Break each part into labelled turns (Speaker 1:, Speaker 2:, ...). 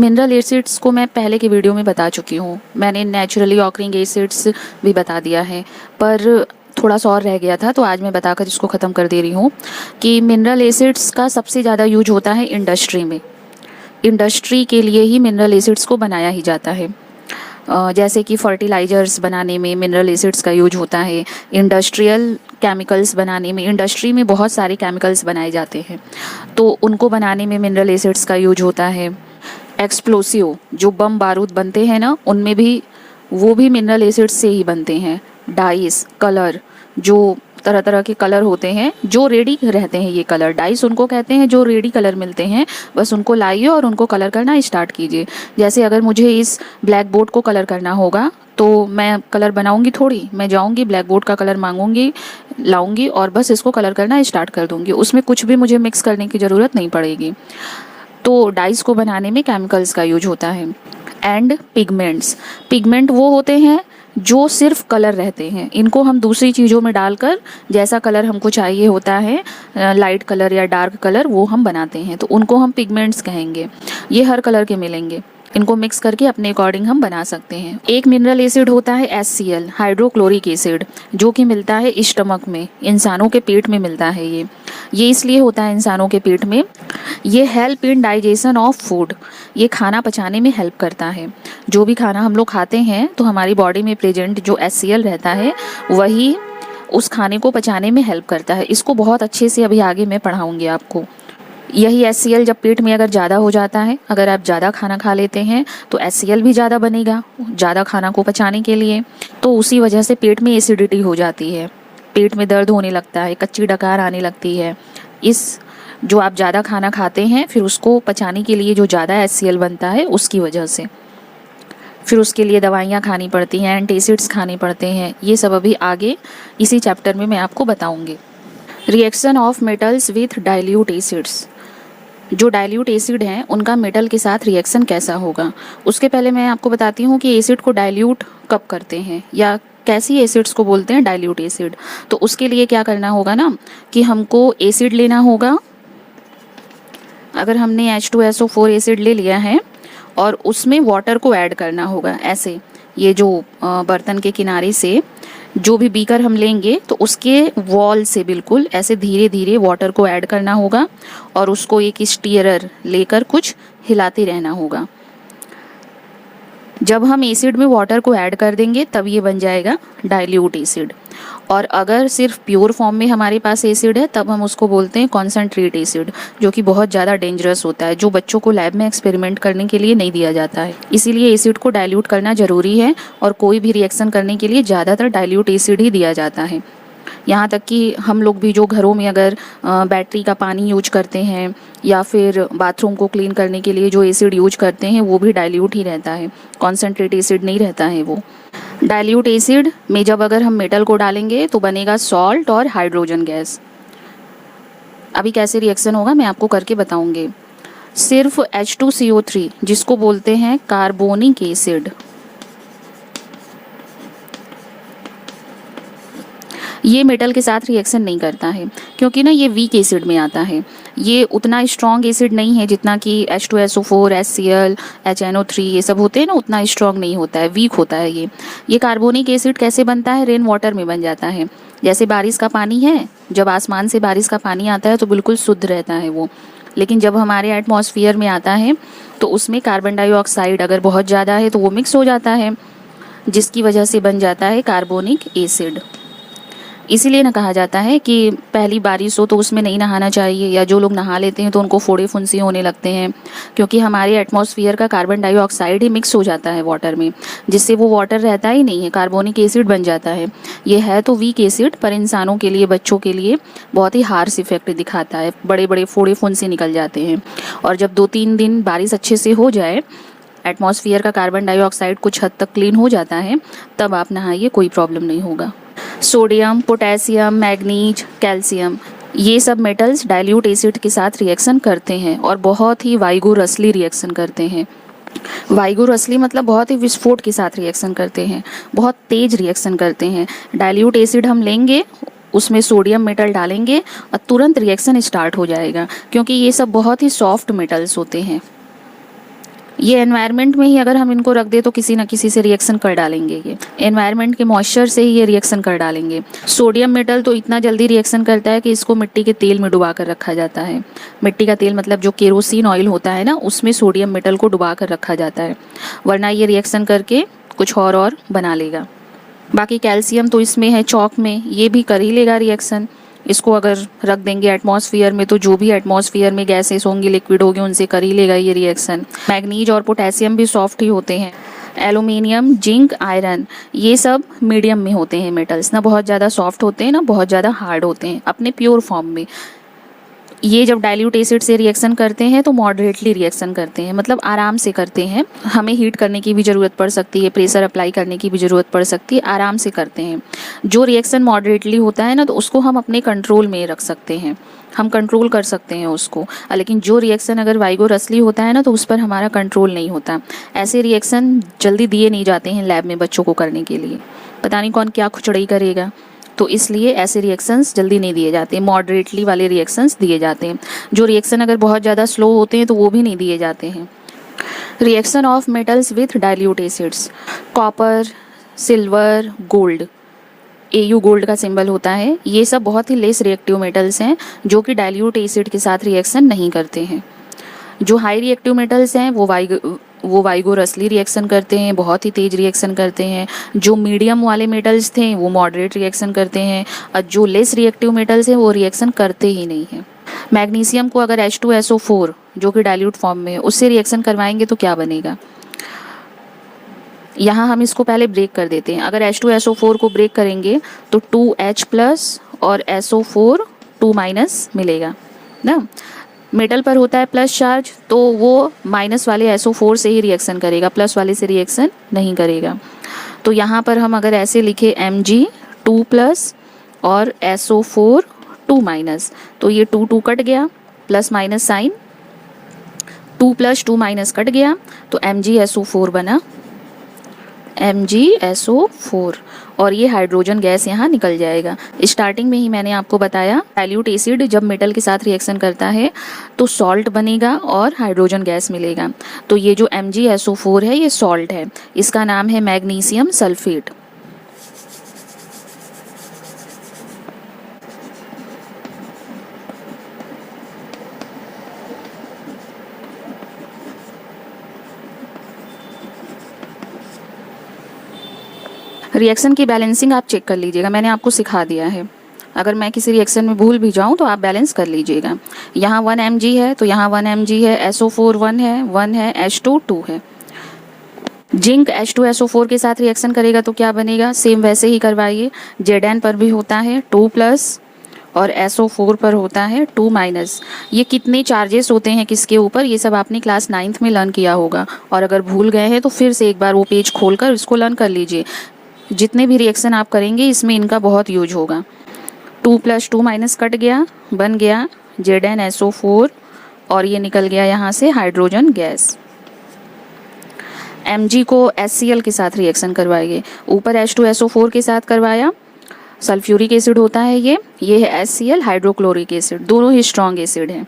Speaker 1: Mineral acids को मैं पहले की वीडियो में बता चुकी हूँ, मैंने नेचुरली ऑकरिंग एसिड्स भी बता दिया है, पर थोड़ा सा और रह गया था तो आज मैं बताकर इसको ख़त्म कर दे रही हूँ कि मिनरल एसिड्स का सबसे ज़्यादा यूज होता है इंडस्ट्री में। इंडस्ट्री के लिए ही मिनरल एसिड्स को बनाया ही जाता है। जैसे कि फर्टिलाइजर्स बनाने में मिनरल एसिड्स का यूज होता है, इंडस्ट्रियल केमिकल्स बनाने में, इंडस्ट्री में बहुत सारे केमिकल्स बनाए जाते हैं तो उनको बनाने में मिनरल एसिड्स का यूज होता है। एक्सप्लोसिव जो बम बारूद बनते हैं ना, उनमें भी वो भी मिनरल एसिड्स से ही बनते हैं। डाइस, कलर, जो तरह तरह के कलर होते हैं जो रेडी रहते हैं, ये कलर डाइस उनको कहते हैं जो रेडी कलर मिलते हैं, बस उनको लाइए और उनको कलर करना स्टार्ट कीजिए। जैसे अगर मुझे इस ब्लैक बोर्ड को कलर करना होगा तो मैं कलर बनाऊंगी थोड़ी, मैं जाऊंगी ब्लैक बोर्ड का कलर मांगूंगी, लाऊंगी और बस इसको कलर करना स्टार्ट कर दूंगी। उसमें कुछ भी मुझे मिक्स करने की ज़रूरत नहीं पड़ेगी। तो डाइस को बनाने में केमिकल्स का यूज होता है। एंड पिगमेंट्स, पिगमेंट वो होते हैं जो सिर्फ कलर रहते हैं, इनको हम दूसरी चीज़ों में डालकर जैसा कलर हमको चाहिए होता है, लाइट कलर या डार्क कलर, वो हम बनाते हैं तो उनको हम पिगमेंट्स कहेंगे। ये हर कलर के मिलेंगे, इनको मिक्स करके अपने अकॉर्डिंग हम बना सकते हैं। एक मिनरल एसिड होता है HCl, हाइड्रोक्लोरिक एसिड, जो कि मिलता है स्टमक में, इंसानों के पेट में मिलता है। ये इसलिए होता है इंसानों के पेट में, ये help in digestion of food, ये खाना पचाने में हेल्प करता है। जो भी खाना हम लोग खाते हैं तो हमारी बॉडी में प्रेजेंट जो HCl रहता है वही उस खाने को पचाने में हेल्प करता है। इसको बहुत अच्छे से अभी आगे मैं पढ़ाऊंगी आपको। यही HCl जब पेट में अगर ज़्यादा हो जाता है, अगर आप ज़्यादा खाना खा लेते हैं तो HCl भी ज़्यादा बनेगा ज़्यादा खाना को पचाने के लिए, तो उसी वजह से पेट में एसिडिटी हो जाती है, पेट में दर्द होने लगता है, कच्ची डकार आने लगती है। इस जो आप ज़्यादा खाना खाते हैं फिर उसको पचाने के लिए जो ज़्यादा HCl बनता है उसकी वजह से, फिर उसके लिए दवाइयाँ खानी पड़ती हैं, एंटासिड्स खाने पड़ते हैं। ये सब अभी आगे इसी चैप्टर में मैं आपको बताऊँगी। Reaction of metals with dilute acids, जो डाइल्यूट एसिड हैं उनका मेटल के साथ रिएक्शन कैसा होगा। उसके पहले मैं आपको बताती हूँ कि एसिड को डाइल्यूट कब करते हैं या कैसी एसिड्स को बोलते हैं डाइल्यूट एसिड। तो उसके लिए क्या करना होगा ना कि हमको एसिड लेना होगा। अगर हमने H2SO4 एसिड ले लिया है और उसमें वाटर को ऐड करना होगा, ऐसे ये जो बर्तन के किनारे से जो भी बीकर हम लेंगे तो उसके वॉल से बिल्कुल ऐसे धीरे धीरे वाटर को ऐड करना होगा और उसको एक स्टीयरर लेकर कुछ हिलाते रहना होगा। जब हम एसिड में वाटर को ऐड कर देंगे तब ये बन जाएगा डाइल्यूट एसिड। और अगर सिर्फ प्योर फॉर्म में हमारे पास एसिड है तब हम उसको बोलते हैं कॉन्सेंट्रेट एसिड, जो कि बहुत ज़्यादा डेंजरस होता है, जो बच्चों को लैब में एक्सपेरिमेंट करने के लिए नहीं दिया जाता है। इसीलिए एसिड को डाइल्यूट करना ज़रूरी है और कोई भी रिएक्शन करने के लिए ज़्यादातर डाइल्यूट एसिड ही दिया जाता है। यहाँ तक कि हम लोग भी जो घरों में अगर बैटरी का पानी यूज करते हैं या फिर बाथरूम को क्लीन करने के लिए जो एसिड यूज करते हैं वो भी डाइल्यूट ही रहता है, कॉन्सेंट्रेट एसिड नहीं रहता है वो। डाइल्यूट एसिड में जब अगर हम मेटल को डालेंगे तो बनेगा सॉल्ट और हाइड्रोजन गैस। अभी कैसे रिएक्शन होगा मैं आपको करके बताऊंगी। सिर्फ H2CO3 जिसको बोलते हैं कार्बोनिक एसिड, ये मेटल के साथ रिएक्शन नहीं करता है क्योंकि ना ये वीक एसिड में आता है। ये उतना स्ट्रॉन्ग एसिड नहीं है जितना कि H2SO4, HCl, HNO3 ये सब होते हैं ना, उतना स्ट्रॉन्ग नहीं होता है, वीक होता है ये कार्बोनिक एसिड कैसे बनता है, रेन वाटर में बन जाता है। जैसे बारिश का पानी है, जब आसमान से बारिश का पानी आता है तो बिल्कुल शुद्ध रहता है वो, लेकिन जब हमारे एटमॉस्फेयर में आता है तो उसमें कार्बन डाइऑक्साइड अगर बहुत ज़्यादा है तो वो मिक्स हो जाता है, जिसकी वजह से बन जाता है कार्बोनिक एसिड। इसीलिए ना कहा जाता है कि पहली बारिश हो तो उसमें नहीं नहाना चाहिए, या जो लोग नहा लेते हैं तो उनको फोड़े फुंसी होने लगते हैं, क्योंकि हमारे एटमॉस्फेयर का कार्बन डाइऑक्साइड ही मिक्स हो जाता है वाटर में, जिससे वो वाटर रहता ही नहीं है, कार्बोनिक एसिड बन जाता है। ये है तो वीक एसिड, पर इंसानों के लिए, बच्चों के लिए बहुत ही हार्श इफेक्ट दिखाता है, बड़े बड़े फोड़े फुंसी निकल जाते हैं। और जब 2-3 दिन बारिश अच्छे से हो जाए, एटमॉस्फेयर का कार्बन डाइऑक्साइड कुछ हद तक क्लीन हो जाता है, तब आप नहाइए, कोई प्रॉब्लम नहीं होगा। सोडियम, पोटेशियम, मैग्नीज, कैल्शियम, ये सब मेटल्स डाइल्यूट एसिड के साथ रिएक्शन करते हैं और बहुत ही वाइगोरसली रिएक्शन करते हैं। वाइगोरसली मतलब बहुत ही विस्फोट के साथ रिएक्शन करते हैं, बहुत तेज रिएक्शन करते हैं। डाइल्यूट एसिड हम लेंगे, उसमें सोडियम मेटल डालेंगे और तुरंत रिएक्शन स्टार्ट हो जाएगा, क्योंकि ये सब बहुत ही सॉफ्ट मेटल्स होते हैं, ये एनवायरनमेंट में ही अगर हम इनको रख दे तो किसी न किसी से रिएक्शन कर डालेंगे। ये एनवायरनमेंट के मॉइस्चर से ही ये रिएक्शन कर डालेंगे। सोडियम मेटल तो इतना जल्दी रिएक्शन करता है कि इसको मिट्टी के तेल में डुबा कर रखा जाता है। मिट्टी का तेल मतलब जो केरोसिन ऑयल होता है ना, उसमें सोडियम मेटल को डुबा कर रखा जाता है, वरना ये रिएक्शन करके कुछ और बना लेगा। बाकी कैल्शियम तो इसमें है चौक में, ये भी कर ही लेगा रिएक्शन। इसको अगर रख देंगे एटमॉस्फेयर में तो जो भी एटमॉस्फेयर में गैसेस होंगी, लिक्विड होगी, उनसे कर ही लेगा ये रिएक्शन। मैग्नीज और पोटेशियम भी सॉफ्ट ही होते हैं। एल्यूमिनियम, जिंक, आयरन, ये सब मीडियम में होते हैं मेटल्स, ना बहुत ज़्यादा सॉफ्ट होते हैं ना बहुत ज़्यादा हार्ड होते हैं अपने प्योर फॉर्म में। ये जब डाइल्यूट एसिड से रिएक्शन करते हैं तो मॉडरेटली रिएक्शन करते हैं, मतलब आराम से करते हैं। हमें हीट करने की भी ज़रूरत पड़ सकती है, प्रेशर अप्लाई करने की भी ज़रूरत पड़ सकती है, आराम से करते हैं। जो रिएक्शन मॉडरेटली होता है ना, तो उसको हम अपने कंट्रोल में रख सकते हैं, हम कंट्रोल कर सकते हैं उसको। लेकिन जो रिएक्शन अगर वाइगोरसली होता है ना, तो उस पर हमारा कंट्रोल नहीं होता। ऐसे रिएक्शन जल्दी दिए नहीं जाते हैं लैब में बच्चों को करने के लिए, पता नहीं कौन क्या खुचड़ई करेगा, तो इसलिए ऐसे रिएक्शंस जल्दी नहीं दिए जाते, मॉडरेटली वाले रिएक्शंस दिए जाते हैं। जो रिएक्शन अगर बहुत ज़्यादा स्लो होते हैं तो वो भी नहीं दिए जाते हैं। Reaction of metals with dilute acids, copper, silver, gold, AU gold का सिंबल होता है। ये सब बहुत ही लेस रिएक्टिव मेटल्स हैं जो कि डाइल्यूट एसिड के साथ रिएक्शन नहीं करते हैं। जो हाई रिएक्टिव मेटल्स हैं वो वाइगोरसली रिएक्शन करते हैं, बहुत ही तेज रिएक्शन करते हैं। जो मीडियम वाले मेटल्स थे वो मॉडरेट रिएक्शन करते हैं, और जो लेस रिएक्टिव मेटल्स हैं वो रिएक्शन करते ही नहीं हैं। मैग्नीशियम को अगर H2SO4 जो कि डाइल्यूट फॉर्म में है उससे रिएक्शन करवाएंगे तो क्या बनेगा। यहाँ हम इसको पहले ब्रेक कर देते हैं। अगर H2SO4 को ब्रेक करेंगे तो 2H+ और SO4 2- मिलेगा ना। मेटल पर होता है प्लस चार्ज, तो वो माइनस वाले SO4 से ही रिएक्शन करेगा, प्लस वाले से रिएक्शन नहीं करेगा। तो यहाँ पर हम अगर ऐसे लिखे Mg 2+ और SO4 2-, तो ये 2 कट गया, प्लस माइनस साइन, 2+ 2- कट गया, तो MgSO4 बना, MgSO4, और ये हाइड्रोजन गैस यहाँ निकल जाएगा। स्टार्टिंग में ही मैंने आपको बताया डाइल्यूट एसिड जब मेटल के साथ रिएक्शन करता है तो सॉल्ट बनेगा और हाइड्रोजन गैस मिलेगा। तो ये जो MgSO4 है ये सॉल्ट है, इसका नाम है मैग्नीशियम सल्फेट। रिएक्शन की बैलेंसिंग आप चेक कर लीजिएगा, मैंने आपको सिखा दिया है। अगर मैं किसी रिएक्शन में भूल भी जाऊं तो आप बैलेंस कर लीजिएगा। यहाँ 1 mg है तो यहाँ 1 mg है, SO4 1 है, H2 2 है। जिंक H2SO4 के साथ रिएक्शन करेगा तो क्या बनेगा, सेम वैसे ही करवाइए। Zn पर भी होता है 2+ और SO4 पर होता है 2-। ये कितने चार्जेस होते हैं किसके ऊपर, ये सब आपने क्लास 9th में लर्न किया होगा, और अगर भूल गए हैं तो फिर से एक बार वो पेज खोलकर इसको लर्न कर लीजिए। जितने भी रिएक्शन आप करेंगे इसमें इनका बहुत यूज होगा। 2+ 2- कट गया, बन गया ZnSO4, और ये निकल गया यहाँ से हाइड्रोजन गैस। Mg को HCl के साथ रिएक्शन करवाइए, ऊपर H2SO4 के साथ करवाया, सल्फ्यूरिक एसिड होता है ये है HCl, हाइड्रोक्लोरिक एसिड, दोनों ही स्ट्रॉन्ग एसिड हैं।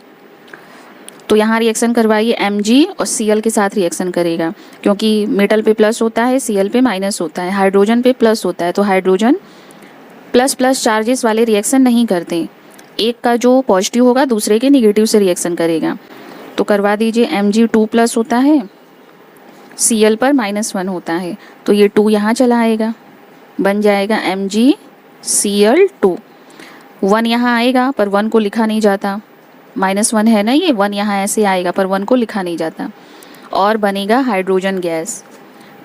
Speaker 1: तो यहाँ रिएक्शन करवाइए, Mg और Cl के साथ रिएक्शन करेगा, क्योंकि मेटल पे प्लस होता है, Cl पे माइनस होता है, हाइड्रोजन पे प्लस होता है, तो हाइड्रोजन प्लस चार्जेस वाले रिएक्शन नहीं करते। एक का जो पॉजिटिव होगा दूसरे के निगेटिव से रिएक्शन करेगा। तो करवा दीजिए, Mg 2+ होता है, Cl पर -1 होता है, तो ये 2 यहाँ चला आएगा, बन जाएगा MgCl2। 1 यहाँ आएगा पर 1 को लिखा नहीं जाता, -1 है ना, ये 1 यहाँ ऐसे आएगा पर 1 को लिखा नहीं जाता, और बनेगा हाइड्रोजन गैस।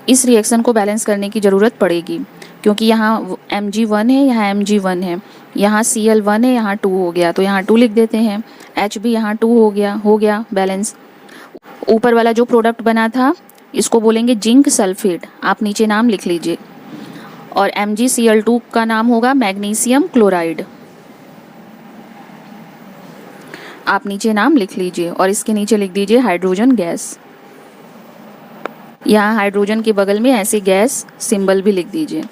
Speaker 1: इस रिएक्शन को बैलेंस करने की ज़रूरत पड़ेगी, क्योंकि यहाँ Mg1 है, यहाँ Mg1 है, यहाँ Cl1 है, यहाँ 2 हो गया, तो यहाँ 2 लिख देते हैं, H भी यहाँ 2 हो गया बैलेंस। ऊपर वाला जो प्रोडक्ट बना था इसको बोलेंगे जिंक सल्फेट, आप नीचे नाम लिख लीजिए, और MgCl2 का नाम होगा मैग्नीशियम क्लोराइड, आप नीचे नाम लिख लीजिए, और इसके नीचे लिख दीजिए हाइड्रोजन गैस। यहाँ हाइड्रोजन के बगल में ऐसे गैस सिंबल भी लिख दीजिए।